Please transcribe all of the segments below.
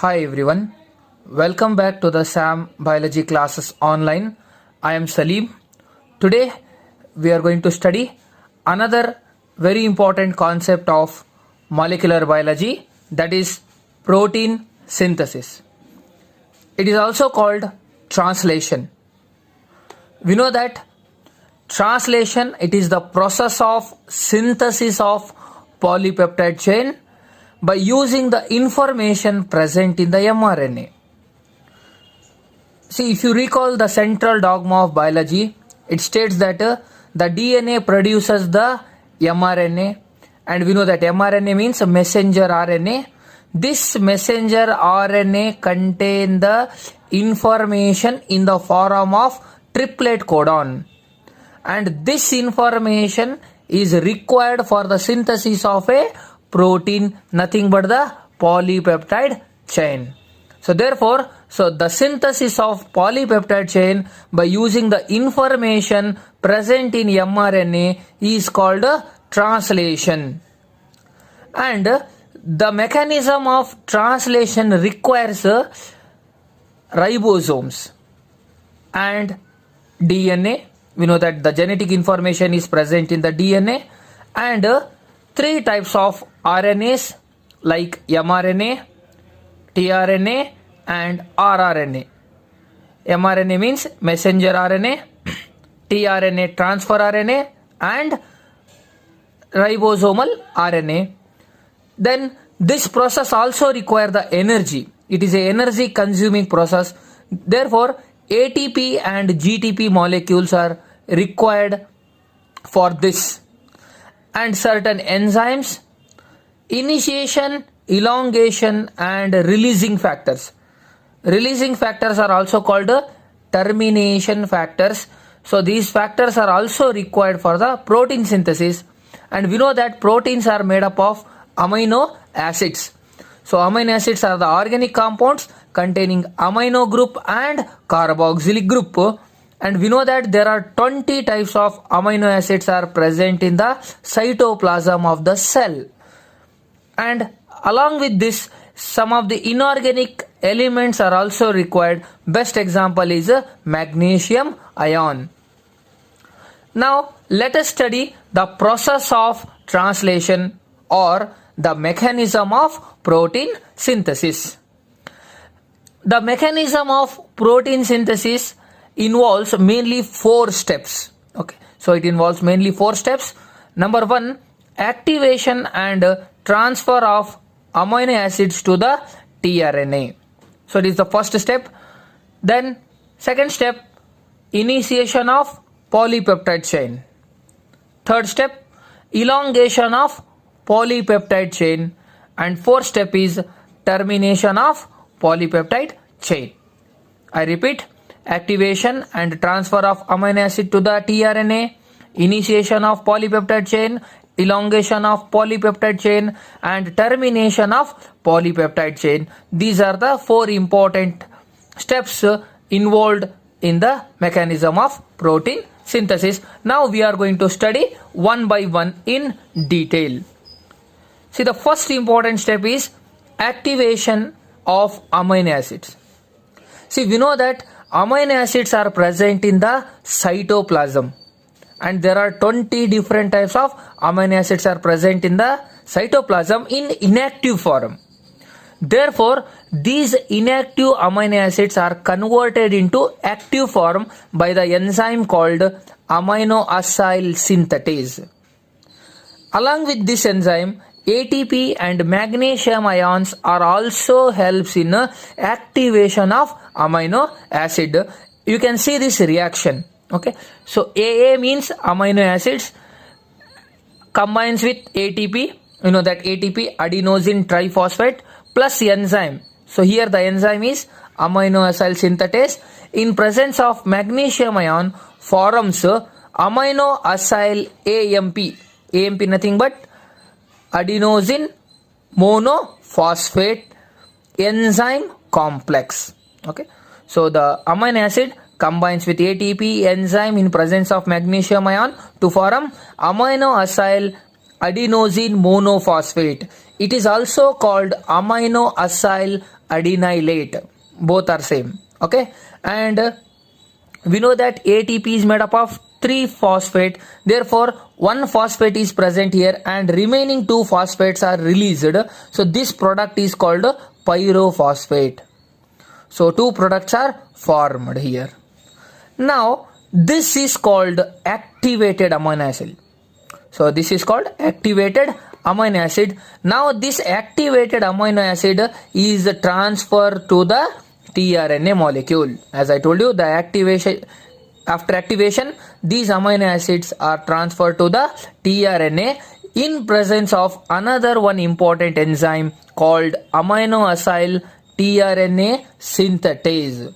Hi everyone, welcome back to the SAM Biology classes online. I am Salim. Today we are going to study another very important concept of molecular biology, that is protein synthesis. It is also called translation. We know that translation, it is the process of synthesis of polypeptide chain by using the information present in the mRNA. See, if you recall the central dogma of biology, it states that the DNA produces the mRNA, and we know that mRNA means messenger RNA. This messenger RNA contains the information in the form of triplet codon, and this information is required for the synthesis of a protein, nothing but the polypeptide chain. So therefore, the synthesis of polypeptide chain by using the information present in mRNA is called translation. And the mechanism of translation requires ribosomes and DNA. We know that the genetic information is present in the DNA, and three types of RNAs like mRNA, tRNA and rRNA. mRNA means messenger RNA, tRNA transfer RNA and ribosomal RNA. Then this process also requires the energy. It is a energy consuming process. Therefore, ATP and GTP molecules are required for this, and certain enzymes, initiation, elongation and releasing factors. Releasing factors are also called termination factors. So these factors are also required for the protein synthesis, and we know that proteins are made up of amino acids. So amino acids are the organic compounds containing amino group and carboxylic group, and we know that there are 20 types of amino acids are present in the cytoplasm of the cell. And along with this, some of the inorganic elements are also required. Best example is magnesium ion. Now let us study the process of translation or the mechanism of protein synthesis. The mechanism of protein synthesis involves mainly 4 steps. Okay, so it involves mainly 4 steps. Number 1, activation and transfer of amino acids to the tRNA. So it is the first step. Then second step, initiation of polypeptide chain. Third step, elongation of polypeptide chain, and fourth step is termination of polypeptide chain. I repeat, activation and transfer of amino acid to the tRNA, initiation of polypeptide chain, elongation of polypeptide chain and termination of polypeptide chain. These are the 4 important steps involved in the mechanism of protein synthesis. Now we are going to study one by one in detail. See, the first important step is activation of amino acids. See, we know that amino acids are present in the cytoplasm, and there are 20 different types of amino acids are present in the cytoplasm in inactive form. Therefore, these inactive amino acids are converted into active form by the enzyme called amino acyl synthetase. Along with this enzyme, ATP and magnesium ions are also helps in activation of amino acid. You can see this reaction. Okay, so AA means amino acids combines with ATP. You know that ATP, adenosine triphosphate, plus enzyme. So here the enzyme is amino acyl synthetase. In presence of magnesium ion forms amino acyl AMP. AMP nothing but adenosine monophosphate enzyme complex. Okay, so the amino acid combines with ATP enzyme in presence of magnesium ion to form amino acyl adenosine monophosphate. It is also called amino acyl adenylate. Both are same. Okay, and we know that ATP is made up of 3 phosphate. Therefore, 1 phosphate is present here and remaining 2 phosphates are released. So this product is called pyrophosphate. So 2 products are formed here. Now this is called activated amino acid. So this is called activated amino acid. Now this activated amino acid is transferred to the tRNA molecule. As I told you, the after activation, these amino acids are transferred to the tRNA in presence of another one important enzyme called amino acyl tRNA synthetase.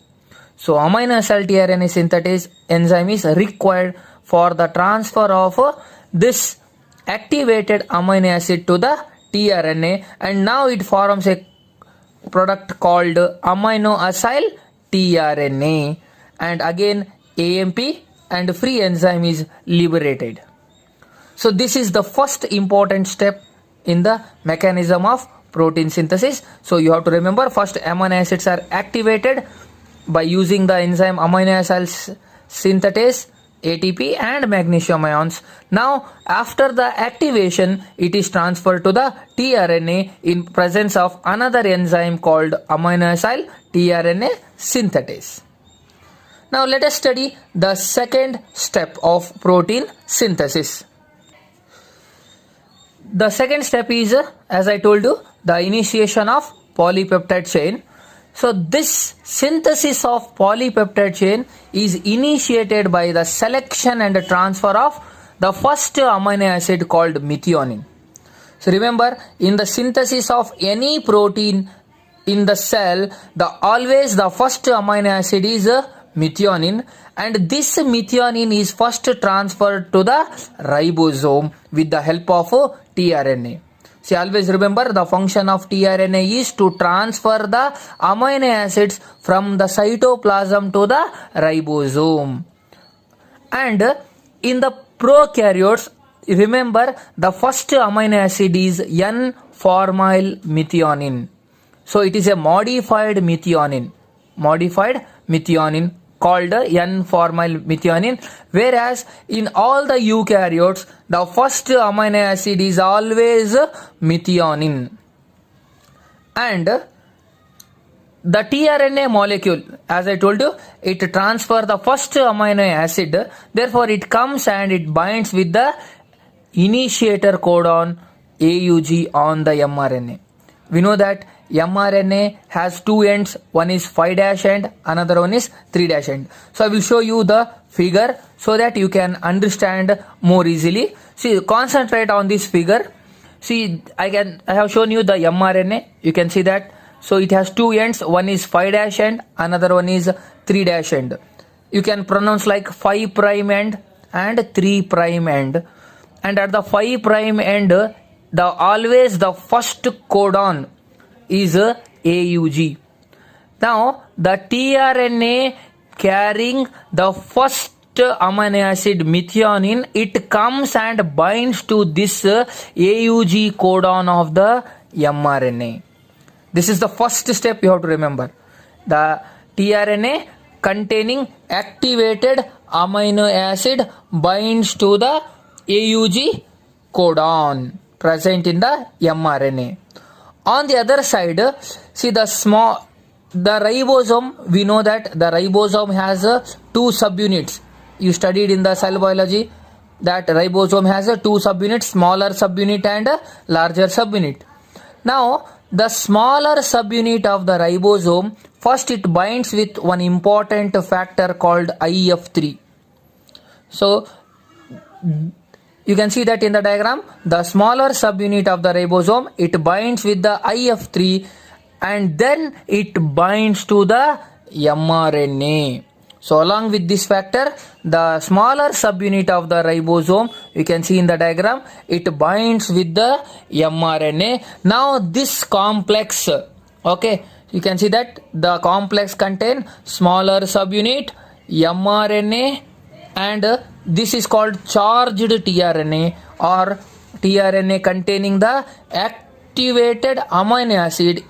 So amino acyl tRNA synthetase enzyme is required for the transfer of this activated amino acid to the tRNA, and now it forms a product called amino acyl tRNA, and again AMP and free enzyme is liberated. So this is the first important step in the mechanism of protein synthesis. So you have to remember, first amino acids are activated by using the enzyme amino acyl synthetase, ATP and magnesium ions. Now after the activation, it is transferred to the tRNA in presence of another enzyme called amino acyl tRNA synthetase. Now let us study the second step of protein synthesis. The second step is, as I told you, the initiation of polypeptide chain. So this synthesis of polypeptide chain is initiated by the selection and transfer of the first amino acid called methionine. So remember, in the synthesis of any protein in the cell, always the first amino acid is methionine, and this methionine is first transferred to the ribosome with the help of tRNA. See, always remember, the function of tRNA is to transfer the amino acids from the cytoplasm to the ribosome. And in the prokaryotes, remember, the first amino acid is N-formyl methionine. So it is a modified methionine called N-formyl methionine, whereas in all the eukaryotes, the first amino acid is always methionine. And the tRNA molecule, as I told you, it transfers the first amino acid, therefore it comes and it binds with the initiator codon AUG on the mRNA. We know that mRNA has 2 ends, one is 5' end, another one is 3' end. So I will show you the figure so that you can understand more easily. See, concentrate on this figure. See, I have shown you the mRNA. You can see that. So it has 2 ends, one is 5' end, another one is 3' end. You can pronounce like 5' end and 3' end. And at the 5' end, always the first codon is AUG. Now the tRNA carrying the first amino acid methionine, it comes and binds to this AUG codon of the mRNA. This is the first step you have to remember. The tRNA containing activated amino acid binds to the AUG codon present in the mRNA. On the other side, see the ribosome. We know that the ribosome has 2 subunits. You studied in the cell biology that ribosome has 2 subunits, smaller subunit and larger subunit. Now the smaller subunit of the ribosome, first it binds with one important factor called IF3. So you can see that in the diagram, the smaller subunit of the ribosome, it binds with the IF3 and then it binds to the mRNA. So along with this factor, the smaller subunit of the ribosome, you can see in the diagram, it binds with the mRNA. Now this complex, okay, you can see that the complex contain smaller subunit, mRNA, and this is called charged tRNA, or tRNA containing the activated amino acid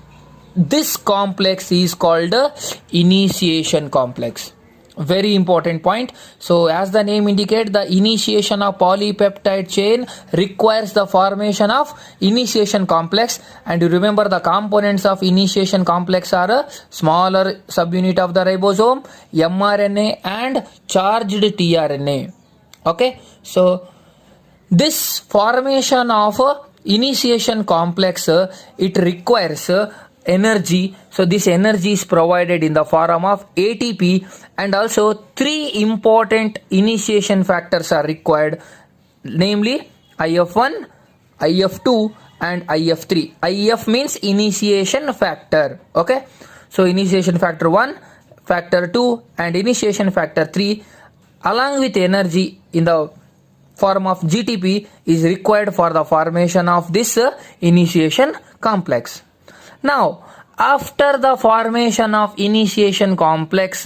this complex is called the initiation complex. Very important point. So as the name indicates, the initiation of polypeptide chain requires the formation of initiation complex, and you remember the components of initiation complex are a smaller subunit of the ribosome, mRNA and charged tRNA. Okay, so this formation of initiation complex it requires energy. So this energy is provided in the form of ATP, and also three important initiation factors are required, namely IF1, IF2 and IF3. IF means initiation factor. Okay, so initiation factor 1, factor 2 and initiation factor 3 along with energy in the form of GTP is required for the formation of this initiation complex. Now, after the formation of initiation complex,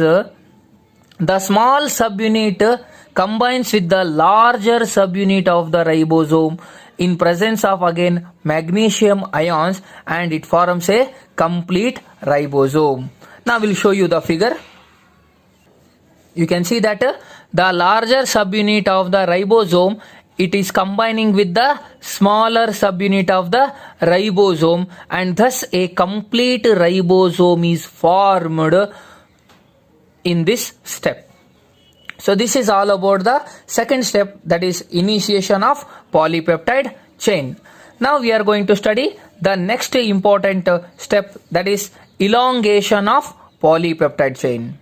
the small subunit combines with the larger subunit of the ribosome in presence of again magnesium ions, and it forms a complete ribosome. Now we'll show you the figure. You can see that the larger subunit of the ribosome, it is combining with the smaller subunit of the ribosome, and thus a complete ribosome is formed in this step. So this is all about the second step, that is initiation of polypeptide chain. Now we are going to study the next important step, that is elongation of polypeptide chain.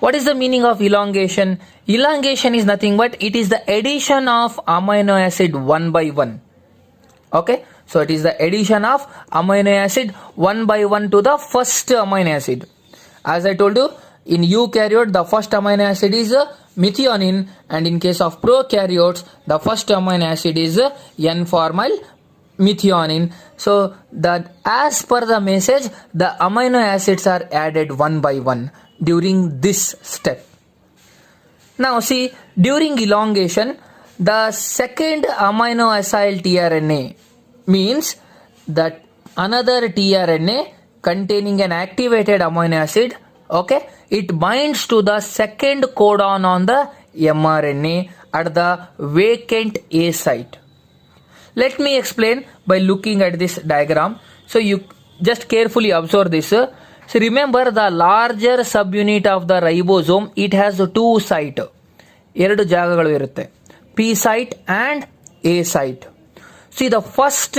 What is the meaning of elongation? Elongation is nothing but it is the addition of amino acid one by one. Okay, so it is the addition of amino acid one by one to the first amino acid. As I told you, in eukaryote the first amino acid is methionine, and in case of prokaryotes the first amino acid is N-formyl methionine. So that as per the message, the amino acids are added one by one during this step. Now see, during elongation, the second amino acyl tRNA means that another tRNA containing an activated amino acid, okay, it binds to the second codon on the mRNA at the vacant A site. Let me explain by looking at this diagram. So you just carefully observe this. So remember, the larger subunit of the ribosome, it has two sites. ಎರಡು ಜಾಗಗಳು ಇರುತ್ತೆ, P site and A site. See, the first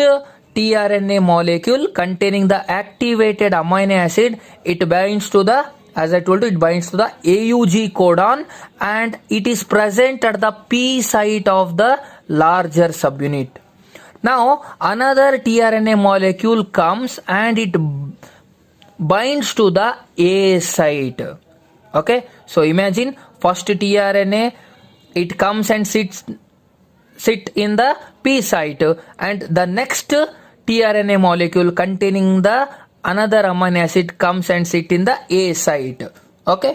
tRNA molecule containing the activated amino acid, it binds to the, as I told you, it binds to the AUG codon, and it is present at the P site of the larger subunit. Now another tRNA molecule comes and it binds to the A site. Okay, so imagine first tRNA, it comes and sit in the P site, and the next tRNA molecule containing the another amino acid comes and sit in the A site. Okay,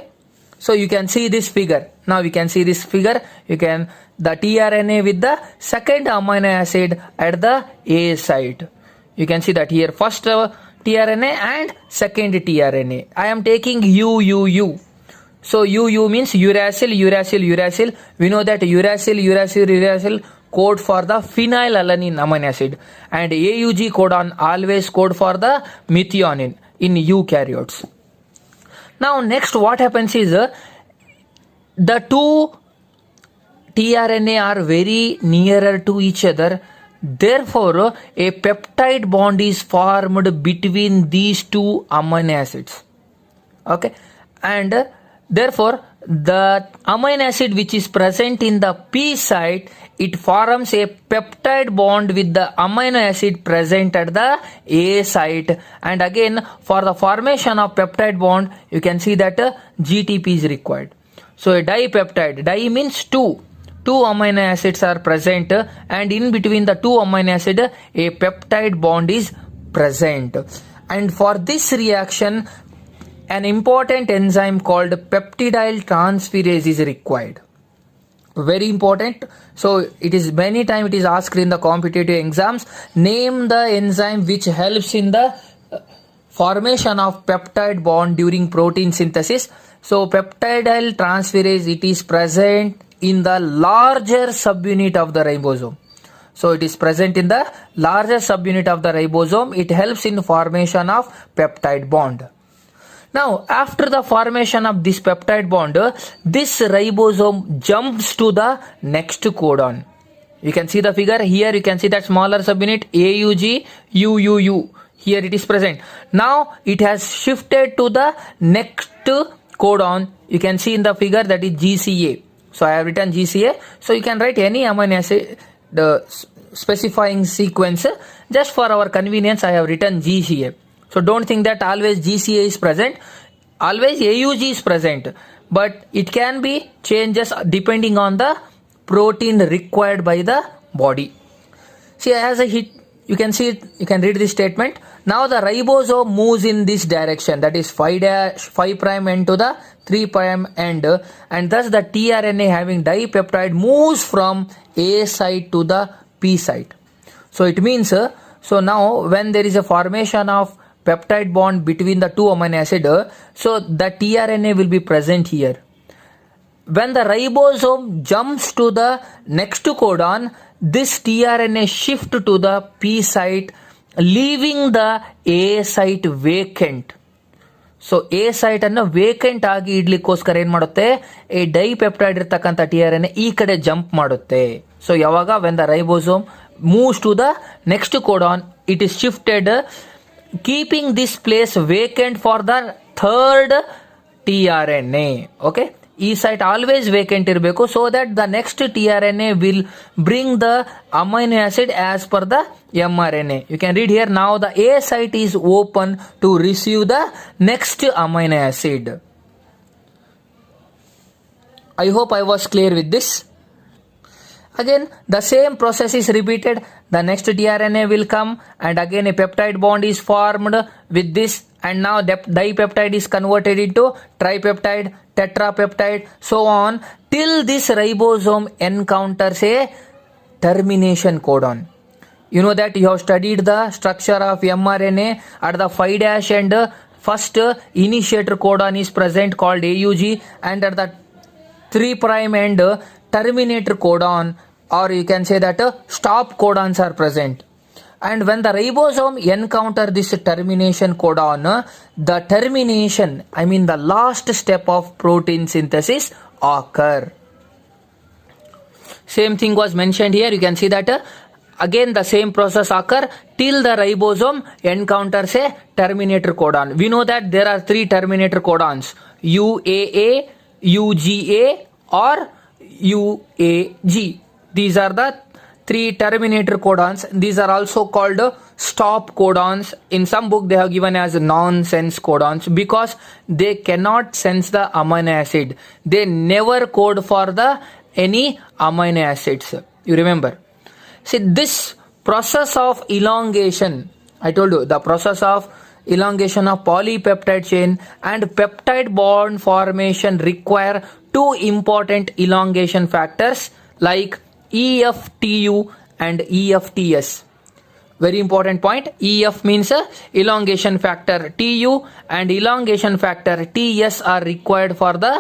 so you can see this figure. Now you can see this figure. You can the tRNA with the second amino acid at the A site. You can see that here first tRNA and second tRNA. I am taking U. So U means uracil. We know that uracil code for the phenylalanine amino acid, and AUG codon always code for the methionine in eukaryotes. Now next what happens is the two tRNA are very nearer to each other. Therefore, a peptide bond is formed between these two amino acids. Okay, and therefore the amino acid which is present in the P site, it forms a peptide bond with the amino acid present at the A site, and again for the formation of peptide bond you can see that GTP is required. So a dipeptide, di means two amino acids are present, and in between the two amino acid a peptide bond is present, and for this reaction an important enzyme called peptidyl transferase is required. Very important. So it is many times it is asked in the competitive exams, name the enzyme which helps in the formation of peptide bond during protein synthesis. So peptidyl transferase, it is present in the larger subunit of the ribosome. So it is present in the larger subunit of the ribosome. It helps in formation of peptide bond. Now, after the formation of this peptide bond, this ribosome jumps to the next codon. You can see the figure here. You can see that smaller subunit AUG, UUU. Here it is present. Now it has shifted to the next codon. You can see in the figure that is GCA. So I have written GCA. So you can write any amino acid the specifying sequence. Just for our convenience, I have written GCA. So don't think that always GCA is present. Always AUG is present. But it can be changes depending on the protein required by the body. See, as a hit, you can see it, you can read this statement. Now the ribosome moves in this direction, that is 5' end to the 3' end, and thus the tRNA having dipeptide moves from A site to the P site. So it means, so now when there is a formation of peptide bond between the two amino acid, so the tRNA will be present here. When the ribosome jumps to the next codon, this tRNA shift to the P site, leaving the A site vacant. So A site ಅನ್ನು vacant ಆಗಿ ಇಡ್ಲಿಕ್ಕೋಸ್ಕರ ಏನ್ ಮಾಡುತ್ತೆ, ಈ ಡೈಪೆಪ್ಟೈಡ್ ಇರ್ತಕ್ಕಂಥ tRNA ಈ ಕಡೆ jump ಮಾಡುತ್ತೆ. So ಯಾವಾಗ when the ribosome moves to the next codon, it is shifted, keeping this place vacant for the third tRNA. Okay, ಈ ಸೈಟ್ ಆಲ್ವೇಸ್ ವೇಕೆಂಟ್ ಇರಬೇಕು, so that the next tRNA will bring the amino acid as per the mRNA. You can read here, now the A site is open to receive the next amino acid. I hope I was clear with this. Again, the same process is repeated. The next tRNA will come and again a peptide bond is formed with this, and now dipeptide is converted into tripeptide, tetrapeptide, so on, till this ribosome encounters a termination codon. You know that you have studied the structure of mRNA. At the 5' end, first initiator codon is present called AUG, and at the 3' end, terminator codon, or you can say that stop codons are present. And when the ribosome encounter this termination codon, the termination, I mean the last step of protein synthesis occur. Same thing was mentioned here. You can see that again the same process occur till the ribosome encounters a terminator codon. We know that there are 3 terminator codons, UAA, UGA or UAG. These are the 3 terminator codons. These are also called stop codons. In some book they have given as non-sense codons because they cannot sense the amino acid. They never code for the any amino acids. You remember. See, this process of elongation, I told you, the process of elongation of polypeptide chain and peptide bond formation require 2 important elongation factors like EFTU and EFTS. Very important point. EF means elongation factor TU and elongation factor TS are required for the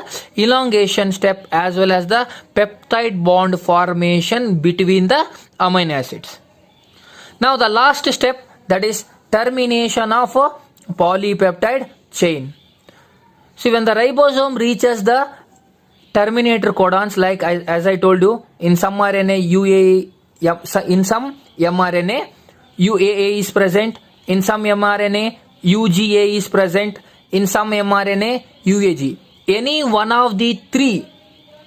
elongation step as well as the peptide bond formation between the amino acids. Now the last step, that is termination of polypeptide chain. See, when the ribosome reaches the terminator codons, like as I told you, in some RNA in some mRNA UAA is present, in some mRNA UGA is present, in some mRNA UAG. Any one of the 3,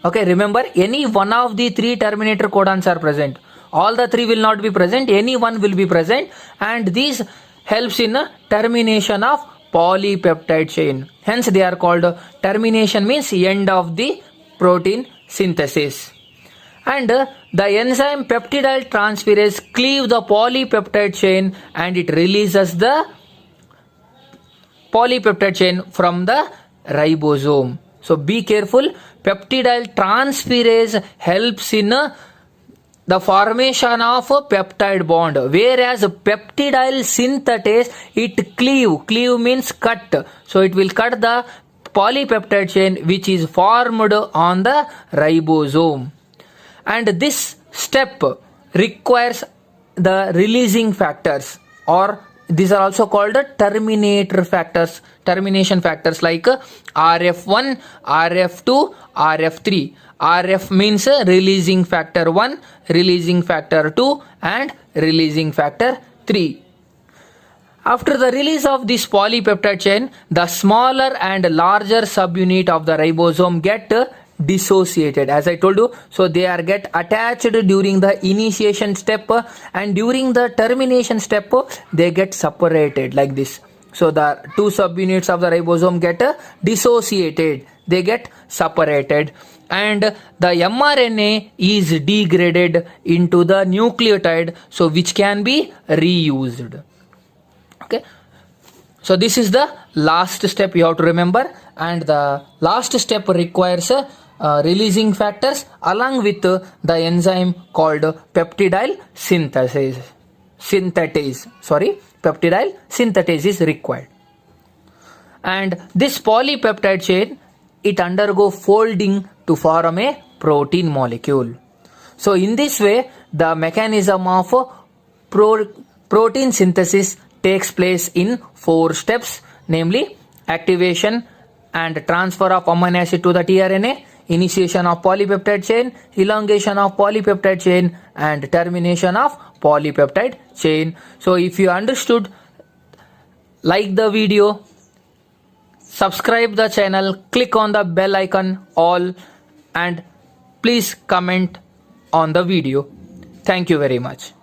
okay, remember, any one of the 3 terminator codons are present. All the 3 will not be present, any one will be present, and this helps in termination of polypeptide chain. Hence they are called, termination means end of the protein synthesis. And the enzyme peptidyl transferase cleave the polypeptide chain and it releases the polypeptide chain from the ribosome. So be careful, peptidyl transferase helps in the formation of a peptide bond, whereas peptidyl synthetase, it cleave means cut, so it will cut the polypeptide chain which is formed on the ribosome, and this step requires the releasing factors, or these are also called termination factors like RF1, RF2, RF3. RF means releasing factor 1, releasing factor 2 and releasing factor 3. After the release of this polypeptide chain, the smaller and larger subunit of the ribosome get dissociated, as I told you. So they are get attached during the initiation step, and during the termination step they get separated like this. So the two subunits of the ribosome get dissociated, they get separated, and the mRNA is degraded into the nucleotide, so which can be reused. Okay, so this is the last step you have to remember, and the last step requires releasing factors along with the enzyme called peptidyl synthetase. Peptidyl synthetase is required, and this polypeptide chain, it undergo folding to form a protein molecule. So in this way, the mechanism of protein synthesis takes place in 4 steps, namely activation and transfer of amino acid to the tRNA, initiation of polypeptide chain, elongation of polypeptide chain, and termination of polypeptide chain. So if you understood, like the video, subscribe the channel, click on the bell icon all, and please comment on the video. Thank you very much.